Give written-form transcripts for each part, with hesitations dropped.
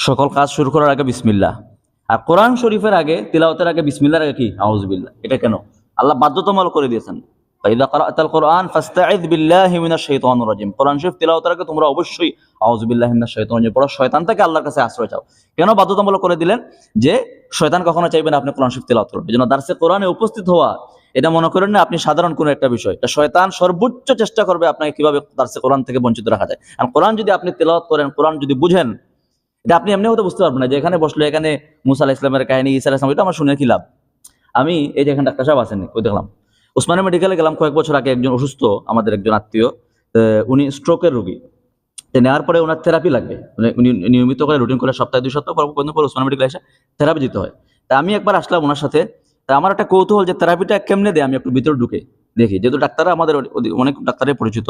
সকল কাজ শুরু করার আগে বিসমিল্লাহ। আর কোরআন শরীফের আগে, তিলাওয়াতের আগে বিসমিল্লাহর আগে কি আউযুবিল্লাহ। এটা কেন আল্লাহ বাধ্যতামূলক করে দিয়েছেন? ফাইদা ক্রাআতাল কোরআন ফাস্তাইয বিল্লাহি মিনাশ শাইতানির রাজিম। কোরআন শরীফ তিলাওয়াতের আগে তোমরা অবশ্যই আউযুবিল্লাহি মিনাশ শাইতানির রাজিম পড়ো, শয়তান থেকে আল্লাহর কাছে আশ্রয় চাও। কেন বাধ্যতামূলক করে দিলেন? যে শয়তান কখনো চাইবে না আপনি কোরআন শরীফ তিলাওয়াত করবেন। এজন্য দারসে কোরআনে উপস্থিত হওয়া, এটা মনে করেন না আপনি সাধারণ কোনো একটা বিষয়। এটা শয়তান সর্বোচ্চ চেষ্টা করবে আপনাকে কিভাবে দারসে কোরআন থেকে বঞ্চিত রাখা যায়। আর কোরআন যদি আপনি তিলাওয়াত করেন, কোরআন যদি বুঝেন, এটা আপনি এমনি হয়তো বুঝতে পারবেন না যে এখানে বসলে এখানে মুসা আলাইহিস সালামের কাহিনী, ঈসা আলাইহিস সালাম, এটা আমার শুনে কি লাভ। আমি এই যে এখানে ডাক্তার সাহেব আছেন, ওই দেখলাম ওসমানী মেডিকেলে গেলাম কয়েক বছর আগে, একজন অসুস্থ আমাদের একজন আত্মীয়, উনি স্ট্রোকের রোগী। নেওয়ার পরে ওনার থেরাপি লাগবে, উনি নিয়মিত করে রুটিন করে সপ্তাহে 2 সপ্তাহ পর ওসমানী মেডিকেলে এসে থেরাপি দিতে হয়। তা আমি একবার আসলাম ওনার সাথে। তা আমার একটা কৌতূহল যে থেরাপিটা কেমনে দেয়, আমি একটু ভিতরে ঢুকে দেখি, যেহেতু ডাক্তাররা আমাদের অনেক ডাক্তারের পরিচিত,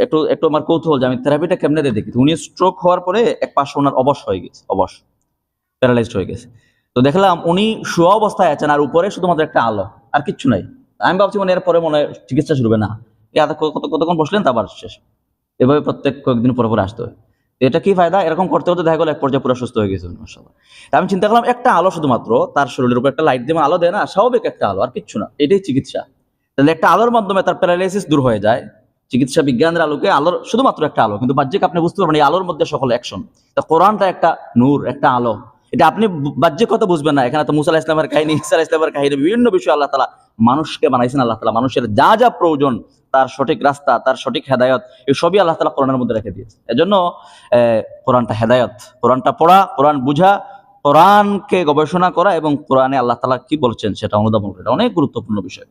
একটু একটু আমার কৌতূহল যে আমি থেরাপিটা কেমনে দিয়ে দেখি। উনি স্ট্রোক হওয়ার পরে এক পাশে ওনার অবশ হয়ে গেছে, প্যারালাইজড হয়ে গেছে। তো দেখলাম উনি শোয়া অবস্থায় আছেন, আর উপরে শুধুমাত্র একটা আলো, আর কিচ্ছু নাই। আমি ভাবছি মানে এরপরে মনে হয় চিকিৎসা শুরু হবে না, কতক্ষণ বসলেন তা আবার শেষ। এভাবে প্রত্যেক কয়েকদিন পর পর আসতে হয়। এটা কি ফায়দা? এরকম করতে করতে দেখা গেল এক পর্যায়ে পুরো সুস্থ হয়ে গেছে মাশাআল্লাহ। আমি চিন্তা করলাম একটা আলো, শুধুমাত্র তার শরীরের উপর একটা লাইট দিয়ে আলো দেয় না, স্বাভাবিক একটা আলো, আর কিচ্ছু না, এটাই চিকিৎসা। তাহলে একটা আলোর মাধ্যমে তার প্যারালাইসিস দূর হয়ে যায়। চিকিৎসা বিজ্ঞানের আলোকে, আলোর শুধুমাত্র একটা আলো, কিন্তু বাহ্যিক আপনি বুঝতে পারবেন এই আলোর মধ্যে সকল অ্যাকশন। তা কোরআনটা একটা নূর, একটা আলো। এটা আপনি বাহ্যিক কথা বুঝবেন না। এখানে তো মুসা আলাইহিস সালামের কাহিনী, ঈসা আলাইহিস সালামের কাহিনী, বিভিন্ন বিষয় আল্লাহ তাআলা মানুষকে বানাইছেন। আল্লাহ তাআলা মানুষের যা যা প্রয়োজন, তার সঠিক রাস্তা, তার সঠিক হেদায়ত, এই সবই আল্লাহ তাআলা কোরআনের মধ্যে রেখে দিয়েছে। এজন্য কোরআনটা হেদায়ত, কোরআনটা পড়া, কোরআন বুঝা, কোরআনকে গবেষণা করা এবং কোরআনে আল্লাহ তাআলা কি বলছেন সেটা অনুধাবন করা, এটা অনেক গুরুত্বপূর্ণ বিষয়।